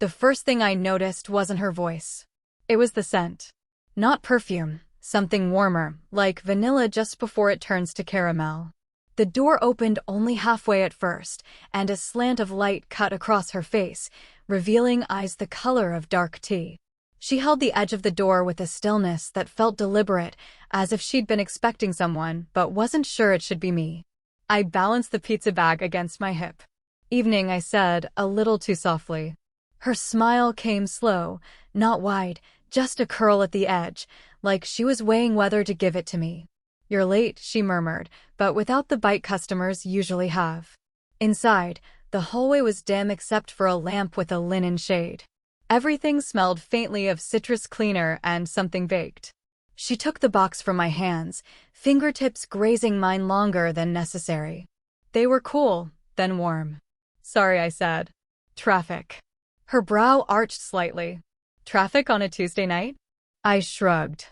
The first thing I noticed wasn't her voice. It was the scent. Not perfume, something warmer, like vanilla just before it turns to caramel. The door opened only halfway at first, and a slant of light cut across her face, revealing eyes the color of dark tea. She held the edge of the door with a stillness that felt deliberate, as if she'd been expecting someone but wasn't sure it should be me. I balanced the pizza bag against my hip. "Evening," I said, a little too softly. Her smile came slow, not wide, just a curl at the edge, like she was weighing whether to give it to me. "You're late," she murmured, but without the bite customers usually have. Inside, the hallway was dim except for a lamp with a linen shade. Everything smelled faintly of citrus cleaner and something baked. She took the box from my hands, fingertips grazing mine longer than necessary. They were cool, then warm. "Sorry," I said. "Traffic." Her brow arched slightly. "Traffic on a Tuesday night?" I shrugged.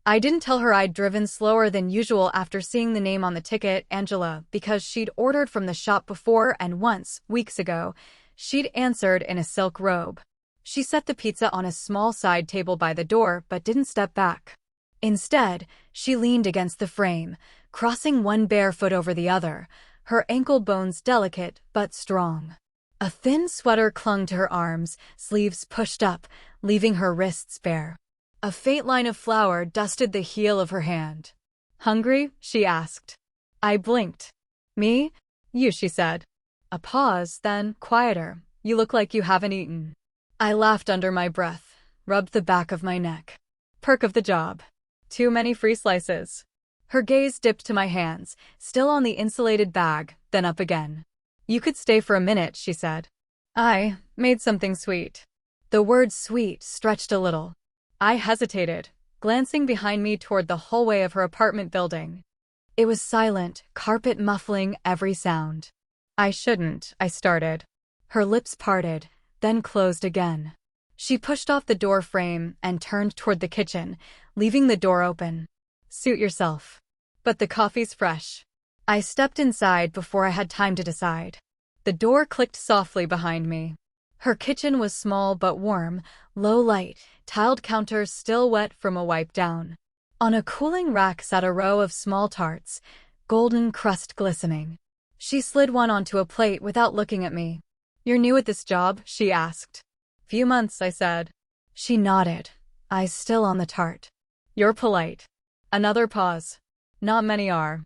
I didn't tell her I'd driven slower than usual after seeing the name on the ticket, Angela, because she'd ordered from the shop before and once, weeks ago, she'd answered in a silk robe. She set the pizza on a small side table by the door but didn't step back. Instead, she leaned against the frame, crossing one bare foot over the other, her ankle bones delicate but strong. A thin sweater clung to her arms, sleeves pushed up, leaving her wrists bare. A faint line of flour dusted the heel of her hand. "Hungry?" she asked. I blinked. "Me?" "You," she said. A pause, then, quieter. "You look like you haven't eaten." I laughed under my breath, rubbed the back of my neck. "Perk of the job. Too many free slices." Her gaze dipped to my hands, still on the insulated bag, then up again. "You could stay for a minute," she said. "I made something sweet." The word sweet stretched a little. I hesitated, glancing behind me toward the hallway of her apartment building. It was silent, carpet muffling every sound. "I shouldn't," I started. Her lips parted, then closed again. She pushed off the door frame and turned toward the kitchen, leaving the door open. "Suit yourself. But the coffee's fresh." I stepped inside before I had time to decide. The door clicked softly behind me. Her kitchen was small but warm, low light, tiled counters still wet from a wipe down. On a cooling rack sat a row of small tarts, golden crust glistening. She slid one onto a plate without looking at me. "You're new at this job?" she asked. "Few months," I said. She nodded, eyes still on the tart. "You're polite." Another pause. "Not many are."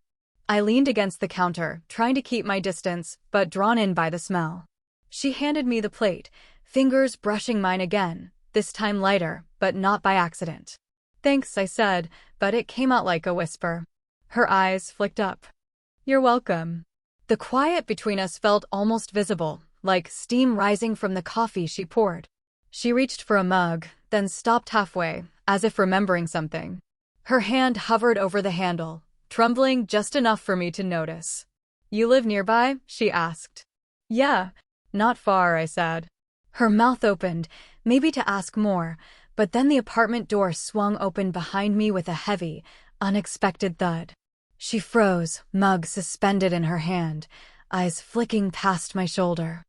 I leaned against the counter, trying to keep my distance, but drawn in by the smell. She handed me the plate, fingers brushing mine again, this time lighter, but not by accident. "Thanks," I said, but it came out like a whisper. Her eyes flicked up. "You're welcome." The quiet between us felt almost visible, like steam rising from the coffee she poured. She reached for a mug, then stopped halfway, as if remembering something. Her hand hovered over the handle, trembling just enough for me to notice. "You live nearby?" she asked. "Yeah. Not far," I said. Her mouth opened, maybe to ask more, but then the apartment door swung open behind me with a heavy, unexpected thud. She froze, mug suspended in her hand, eyes flicking past my shoulder.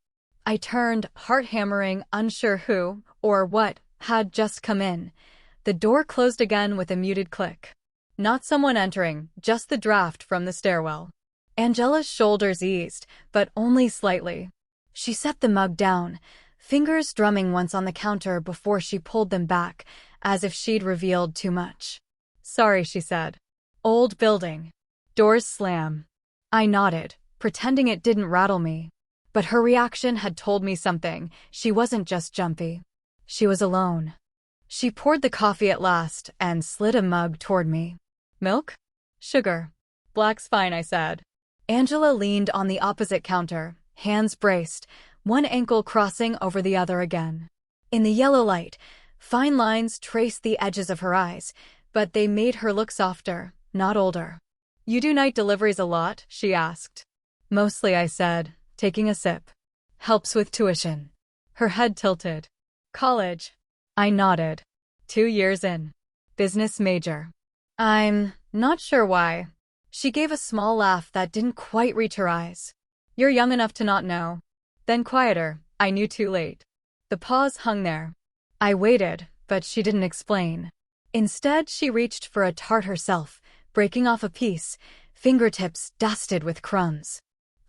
I turned, heart hammering, unsure who, or what, had just come in. The door closed again with a muted click. Not someone entering, just the draft from the stairwell. Angela's shoulders eased, but only slightly. She set the mug down, fingers drumming once on the counter before she pulled them back, as if she'd revealed too much. "Sorry," she said. "Old building. Doors slam." I nodded, pretending it didn't rattle me. But her reaction had told me something. She wasn't just jumpy. She was alone. She poured the coffee at last and slid a mug toward me. "Milk?" "Sugar." "Black's fine," I said. Angela leaned on the opposite counter, hands braced, one ankle crossing over the other again. In the yellow light, fine lines traced the edges of her eyes, but they made her look softer, not older. "You do night deliveries a lot?" she asked. "Mostly," I said, taking a sip. "Helps with tuition." Her head tilted. "College?" I nodded. 2 years in. Business major. "I'm not sure why." She gave a small laugh that didn't quite reach her eyes. "You're young enough to not know." Then quieter, "I knew too late." The pause hung there. I waited, but she didn't explain. Instead, she reached for a tart herself, breaking off a piece, fingertips dusted with crumbs.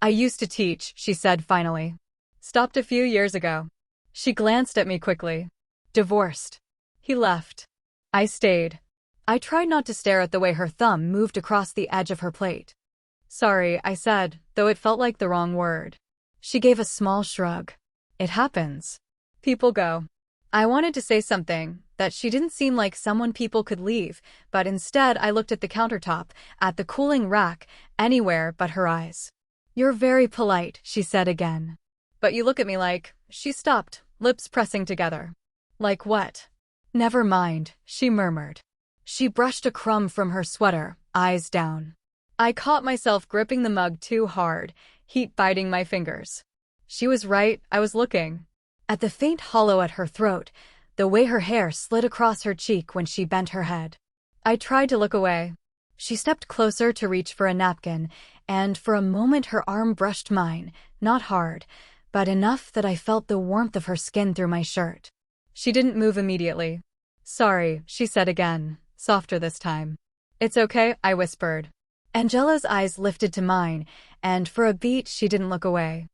I used to teach, she said finally. Stopped a few years ago. She glanced at me quickly. Divorced. He left. I stayed. I tried not to stare at the way her thumb moved across the edge of her plate. Sorry, I said, though it felt like the wrong word. She gave a small shrug. It happens. People go. I wanted to say something, that she didn't seem like someone people could leave, but instead I looked at the countertop, at the cooling rack, anywhere but her eyes. You're very polite, she said again. But you look at me like, she stopped, lips pressing together. Like what? Never mind, she murmured. She brushed a crumb from her sweater, eyes down. I caught myself gripping the mug too hard, heat biting my fingers. She was right, I was looking. At the faint hollow at her throat, the way her hair slid across her cheek when she bent her head. I tried to look away. She stepped closer to reach for a napkin, and for a moment her arm brushed mine, not hard, but enough that I felt the warmth of her skin through my shirt. She didn't move immediately. Sorry, she said again, softer this time. It's okay, I whispered. Angela's eyes lifted to mine, and for a beat she didn't look away.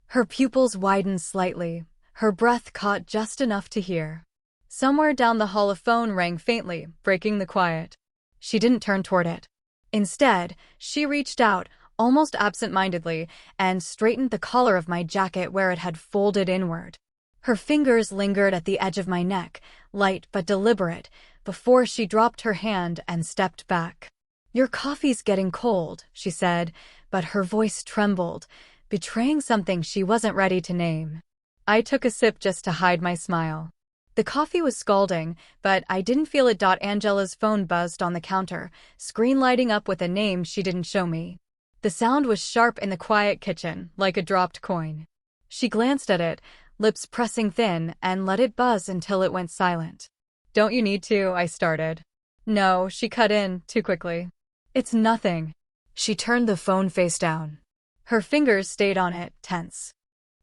Her pupils widened slightly, her breath caught just enough to hear. Somewhere down the hall a phone rang faintly, breaking the quiet. She didn't turn toward it. Instead, she reached out, almost absent-mindedly, and straightened the collar of my jacket where it had folded inward. Her fingers lingered at the edge of my neck, light but deliberate, before she dropped her hand and stepped back. Your coffee's getting cold, she said, but her voice trembled, betraying something she wasn't ready to name. I took a sip just to hide my smile. The coffee was scalding, but I didn't feel it. Angela's phone buzzed on the counter, screen lighting up with a name she didn't show me. The sound was sharp in the quiet kitchen, like a dropped coin. She glanced at it, lips pressing thin, and let it buzz until it went silent. Don't you need to? I started. No, she cut in, too quickly. It's nothing. She turned the phone face down. Her fingers stayed on it, tense.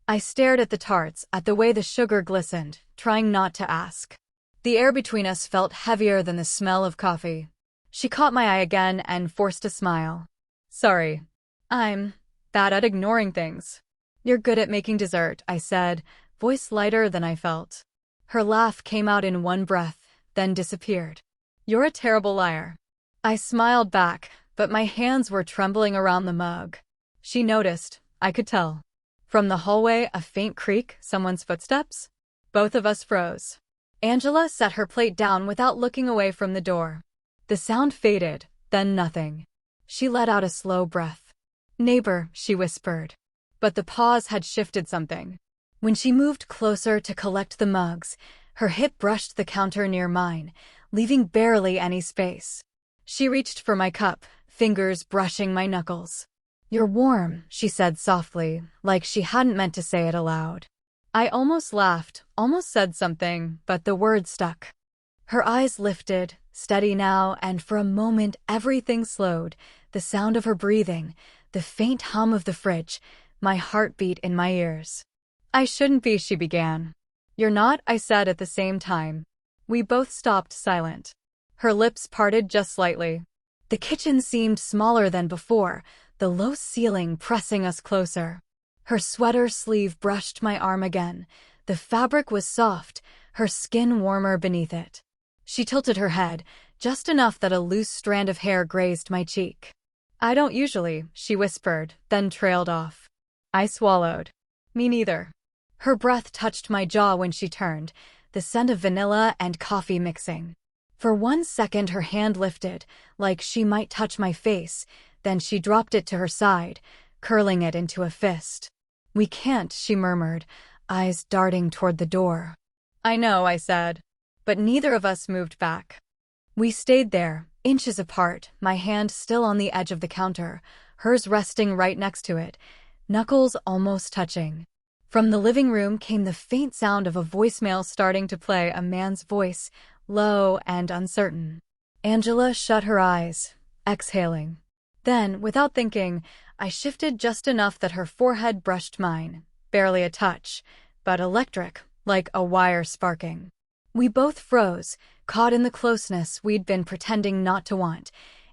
I stared at the tarts, at the way the sugar glistened, trying not to ask. The air between us felt heavier than the smell of coffee. She caught my eye again and forced a smile. Sorry. I'm bad at ignoring things. You're good at making dessert, I said, voice lighter than I felt. Her laugh came out in one breath, then disappeared. You're a terrible liar. I smiled back, but my hands were trembling around the mug. She noticed, I could tell. From the hallway, a faint creak, someone's footsteps. Both of us froze. Angela set her plate down without looking away from the door. The sound faded, then nothing. She let out a slow breath. Neighbor, she whispered. But the pause had shifted something. When she moved closer to collect the mugs, her hip brushed the counter near mine, leaving barely any space. She reached for my cup, fingers brushing my knuckles. You're warm, she said softly, like she hadn't meant to say it aloud. I almost laughed, almost said something, but the word stuck. Her eyes lifted, steady now, and for a moment everything slowed, the sound of her breathing, the faint hum of the fridge, my heartbeat in my ears. I shouldn't be, she began. You're not, I said at the same time. We both stopped silent. Her lips parted just slightly. The kitchen seemed smaller than before, the low ceiling pressing us closer. Her sweater sleeve brushed my arm again. The fabric was soft, her skin warmer beneath it. She tilted her head, just enough that a loose strand of hair grazed my cheek. I don't usually, she whispered, then trailed off. I swallowed. Me neither. Her breath touched my jaw when she turned, the scent of vanilla and coffee mixing. For 1 second her hand lifted, like she might touch my face, then she dropped it to her side, curling it into a fist. We can't, she murmured, eyes darting toward the door. I know, I said. But neither of us moved back. We stayed there, inches apart, my hand still on the edge of the counter, hers resting right next to it, knuckles almost touching. From the living room came the faint sound of a voicemail starting to play, a man's voice, low and uncertain. Angela shut her eyes, exhaling. Then, without thinking, I shifted just enough that her forehead brushed mine, barely a touch, but electric, like a wire sparking. We both froze, caught in the closeness we'd been pretending not to want.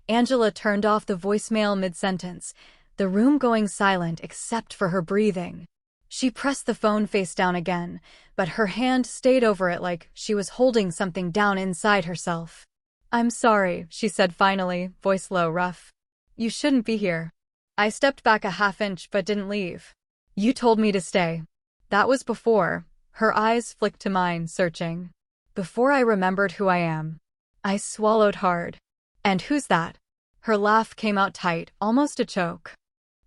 Angela turned off the voicemail mid-sentence, the room going silent except for her breathing. She pressed the phone face down again, but her hand stayed over it like she was holding something down inside herself. "I'm sorry," she said finally, voice low, rough. "You shouldn't be here." I stepped back a half inch but didn't leave. "You told me to stay." That was before. Her eyes flicked to mine, searching. Before I remembered who I am. I swallowed hard. "And who's that?" Her laugh came out tight, almost a choke.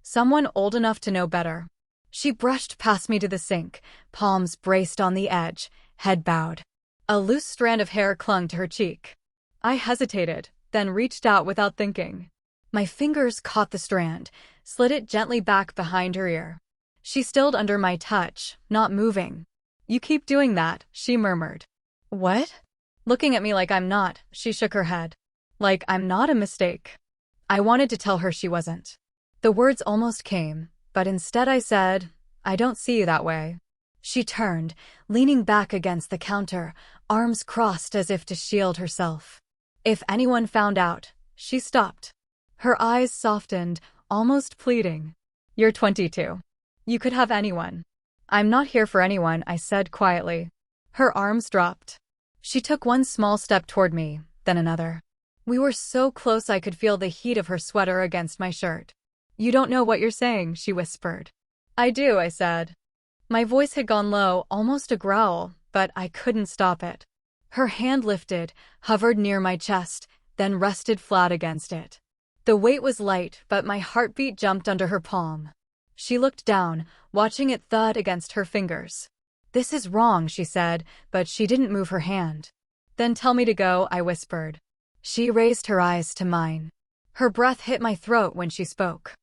"Someone old enough to know better." She brushed past me to the sink, palms braced on the edge, head bowed. A loose strand of hair clung to her cheek. I hesitated, then reached out without thinking. My fingers caught the strand, slid it gently back behind her ear. She stilled under my touch, not moving. "You keep doing that," she murmured. "What?" Looking at me like I'm not, she shook her head. Like I'm not a mistake. I wanted to tell her she wasn't. The words almost came, but instead I said, "I don't see you that way." She turned, leaning back against the counter, arms crossed as if to shield herself. "If anyone found out," she stopped. Her eyes softened, almost pleading. "You're 22. You could have anyone." "I'm not here for anyone," I said quietly. Her arms dropped. She took one small step toward me, then another. We were so close I could feel the heat of her sweater against my shirt. "You don't know what you're saying," she whispered. "I do," I said. My voice had gone low, almost a growl, but I couldn't stop it. Her hand lifted, hovered near my chest, then rested flat against it. The weight was light, but my heartbeat jumped under her palm. She looked down, watching it thud against her fingers. "This is wrong," she said, but she didn't move her hand. "Then tell me to go," I whispered. She raised her eyes to mine. Her breath hit my throat when she spoke.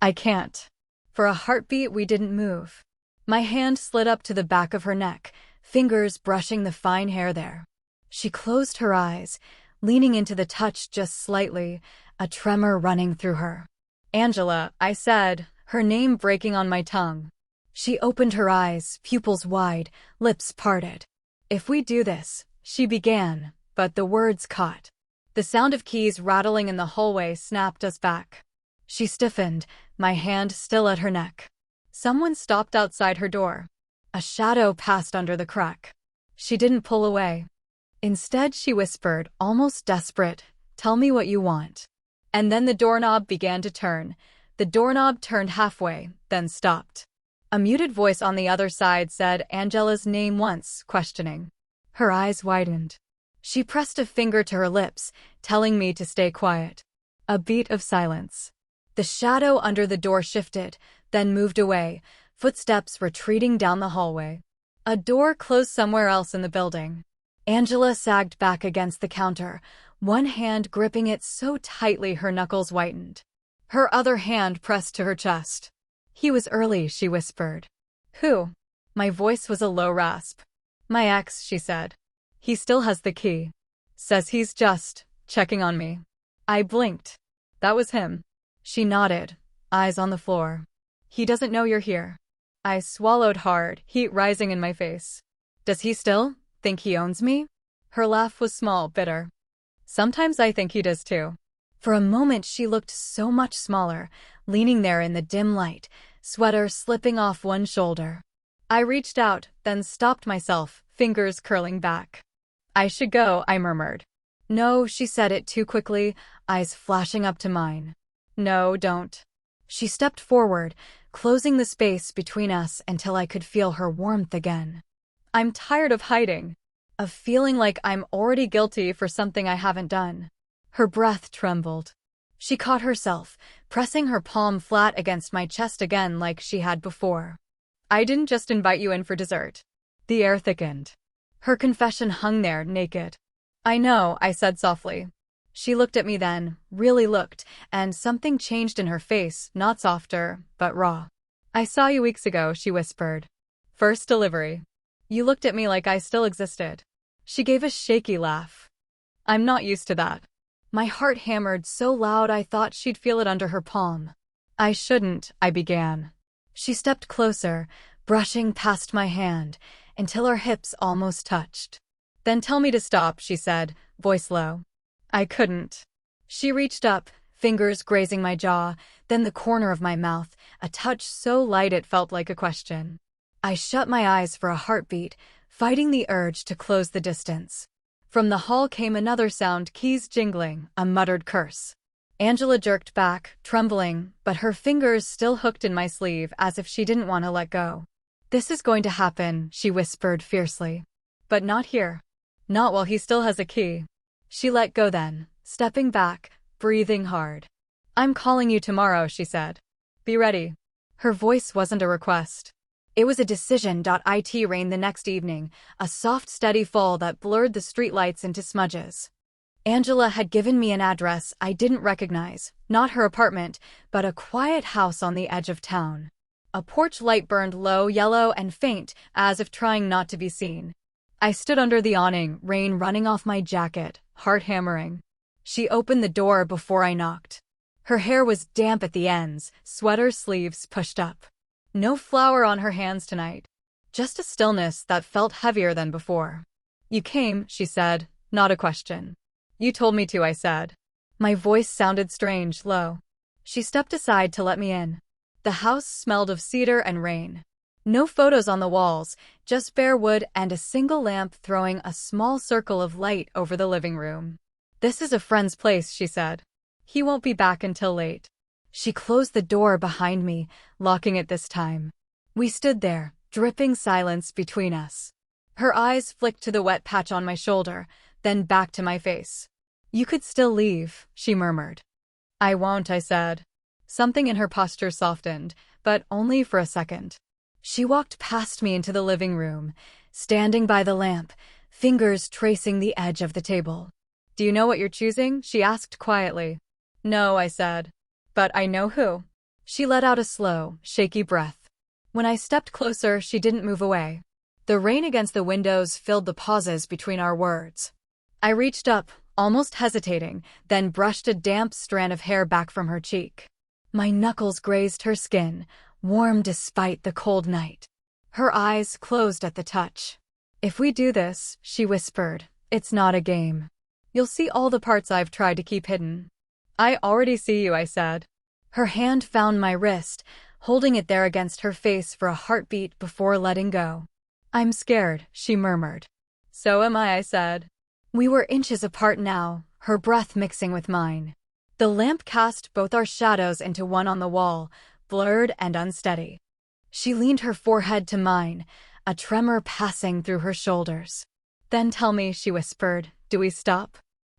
"I can't." For a heartbeat, we didn't move. My hand slid up to the back of her neck, fingers brushing the fine hair there. She closed her eyes, leaning into the touch just slightly, a tremor running through her. "Angela," I said, her name breaking on my tongue. She opened her eyes, pupils wide, lips parted. "If we do this," she began, but the words caught. The sound of keys rattling in the hallway snapped us back. She stiffened, my hand still at her neck. Someone stopped outside her door. A shadow passed under the crack. She didn't pull away. Instead, she whispered, almost desperate, "Tell me what you want." And then the doorknob began to turn. The doorknob turned halfway, then stopped. A muted voice on the other side said Angela's name once, questioning. Her eyes widened. She pressed a finger to her lips, telling me to stay quiet. A beat of silence. The shadow under the door shifted, then moved away, footsteps retreating down the hallway. A door closed somewhere else in the building. Angela sagged back against the counter, one hand gripping it so tightly her knuckles whitened. Her other hand pressed to her chest. "He was early," she whispered. "Who?" My voice was a low rasp. "My ex," she said. "He still has the key. Says he's just checking on me." I blinked. "That was him." She nodded, eyes on the floor. "He doesn't know you're here." I swallowed hard, heat rising in my face. "Does he still think he owns me?" Her laugh was small, bitter. "Sometimes I think he does too." For a moment she looked so much smaller, leaning there in the dim light, sweater slipping off one shoulder. I reached out, then stopped myself, fingers curling back. "I should go," I murmured. "No," she said it too quickly, eyes flashing up to mine. "No, don't." She stepped forward, closing the space between us until I could feel her warmth again. "I'm tired of hiding. Of feeling like I'm already guilty for something I haven't done." Her breath trembled. She caught herself, pressing her palm flat against my chest again like she had before. "I didn't just invite you in for dessert." The air thickened. Her confession hung there, naked. "I know," I said softly. She looked at me then, really looked, and something changed in her face, not softer, but raw. "I saw you weeks ago," she whispered. "First delivery. You looked at me like I still existed." She gave a shaky laugh. "I'm not used to that." My heart hammered so loud I thought she'd feel it under her palm. "I shouldn't," I began. She stepped closer, brushing past my hand, until our hips almost touched. Then tell me to stop, she said, voice low. I couldn't. She reached up, fingers grazing my jaw, then the corner of my mouth, a touch so light it felt like a question. I shut my eyes for a heartbeat, fighting the urge to close the distance. From the hall came another sound, keys jingling, a muttered curse. Angela jerked back, trembling, but her fingers still hooked in my sleeve as if she didn't want to let go. This is going to happen, she whispered fiercely. But not here. Not while he still has a key. She let go then, stepping back, breathing hard. I'm calling you tomorrow, she said. Be ready. Her voice wasn't a request. It was a decision. It rained the next evening, a soft, steady fall that blurred the streetlights into smudges. Angela had given me an address I didn't recognize, not her apartment, but a quiet house on the edge of town. A porch light burned low, yellow, and faint, as if trying not to be seen. I stood under the awning, rain running off my jacket, heart hammering. She opened the door before I knocked. Her hair was damp at the ends, sweater sleeves pushed up. No flour on her hands tonight. Just a stillness that felt heavier than before. You came, she said, not a question. You told me to, I said. My voice sounded strange, low. She stepped aside to let me in. The house smelled of cedar and rain. No photos on the walls, just bare wood and a single lamp throwing a small circle of light over the living room. This is a friend's place, she said. He won't be back until late. She closed the door behind me, locking it this time. We stood there, dripping silence between us. Her eyes flicked to the wet patch on my shoulder, then back to my face. You could still leave, she murmured. I won't, I said. Something in her posture softened, but only for a second. She walked past me into the living room, standing by the lamp, fingers tracing the edge of the table. Do you know what you're choosing? She asked quietly. No, I said. But I know who. She let out a slow, shaky breath. When I stepped closer, she didn't move away. The rain against the windows filled the pauses between our words. I reached up, almost hesitating, then brushed a damp strand of hair back from her cheek. My knuckles grazed her skin, warm despite the cold night. Her eyes closed at the touch. If we do this, she whispered, it's not a game. You'll see all the parts I've tried to keep hidden. I already see you, I said. Her hand found my wrist, holding it there against her face for a heartbeat before letting go. I'm scared, she murmured. So am I said. We were inches apart now, her breath mixing with mine. The lamp cast both our shadows into one on the wall, blurred and unsteady. She leaned her forehead to mine, a tremor passing through her shoulders. Then tell me, she whispered, do we stop?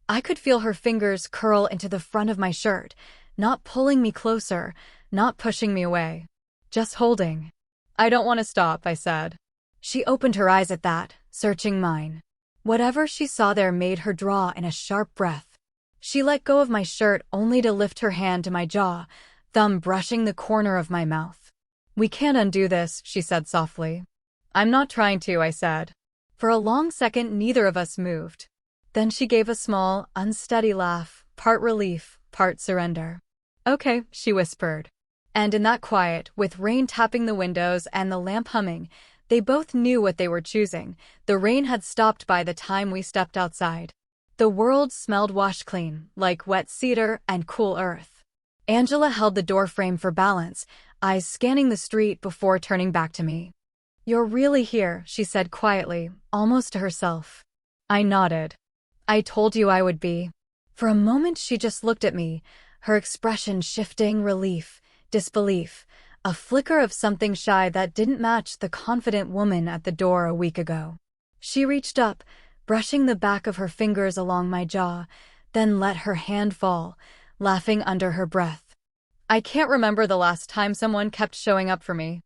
I could feel her fingers curl into the front of my shirt, not pulling me closer, not pushing me away. Just holding. I don't want to stop, I said. She opened her eyes at that, searching mine. Whatever she saw there made her draw in a sharp breath. She let go of my shirt only to lift her hand to my jaw, thumb brushing the corner of my mouth. We can't undo this, she said softly. I'm not trying to, I said. For a long second, neither of us moved. Then she gave a small, unsteady laugh, part relief, part surrender. Okay, she whispered. And in that quiet, with rain tapping the windows and the lamp humming, they both knew what they were choosing. The rain had stopped by the time we stepped outside. The world smelled washed clean, like wet cedar and cool earth. Angela held the doorframe for balance, eyes scanning the street before turning back to me. You're really here, she said quietly, almost to herself. I nodded. I told you I would be. For a moment she just looked at me, her expression shifting, relief, disbelief, a flicker of something shy that didn't match the confident woman at the door a week ago. She reached up, brushing the back of her fingers along my jaw, then let her hand fall, laughing under her breath. I can't remember the last time someone kept showing up for me.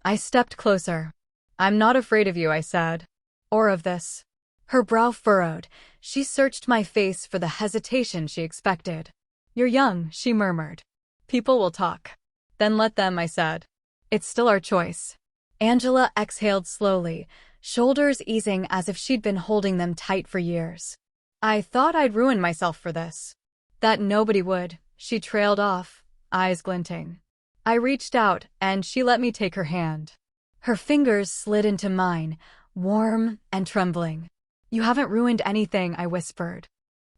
I stepped closer. I'm not afraid of you, I said. Or of this. Her brow furrowed. She searched my face for the hesitation she expected. You're young, she murmured. People will talk. Then let them, I said. It's still our choice. Angela exhaled slowly, shoulders easing as if she'd been holding them tight for years. I thought I'd ruin myself for this. That nobody would, she trailed off, eyes glinting. I reached out, and she let me take her hand. Her fingers slid into mine, warm and trembling. "You haven't ruined anything," I whispered.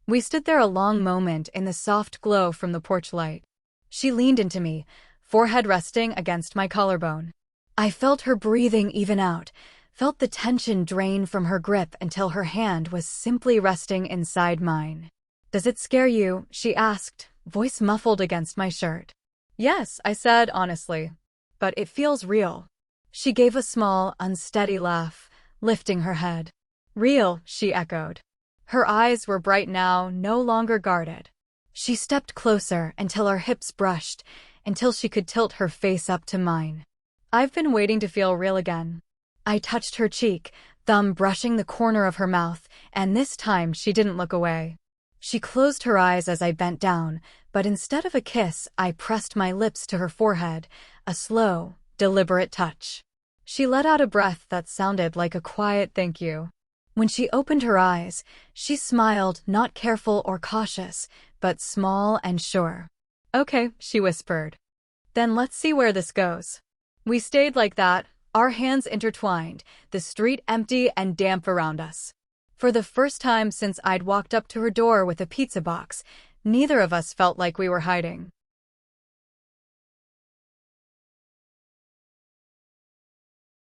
We stood there a long moment in the soft glow from the porch light. She leaned into me, forehead resting against my collarbone. I felt her breathing even out, felt the tension drain from her grip until her hand was simply resting inside mine. "Does it scare you?" she asked, voice muffled against my shirt. "Yes," I said honestly. "But it feels real." She gave a small, unsteady laugh, lifting her head. "Real," she echoed. Her eyes were bright now, no longer guarded. She stepped closer until our hips brushed, until she could tilt her face up to mine. "I've been waiting to feel real again." I touched her cheek, thumb brushing the corner of her mouth, and this time she didn't look away. She closed her eyes as I bent down, but instead of a kiss, I pressed my lips to her forehead, a slow, deliberate touch. She let out a breath that sounded like a quiet thank you. When she opened her eyes, she smiled, not careful or cautious, but small and sure. "Okay," she whispered. "Then let's see where this goes." We stayed like that, our hands intertwined, the street empty and damp around us. For the first time since I'd walked up to her door with a pizza box, neither of us felt like we were hiding.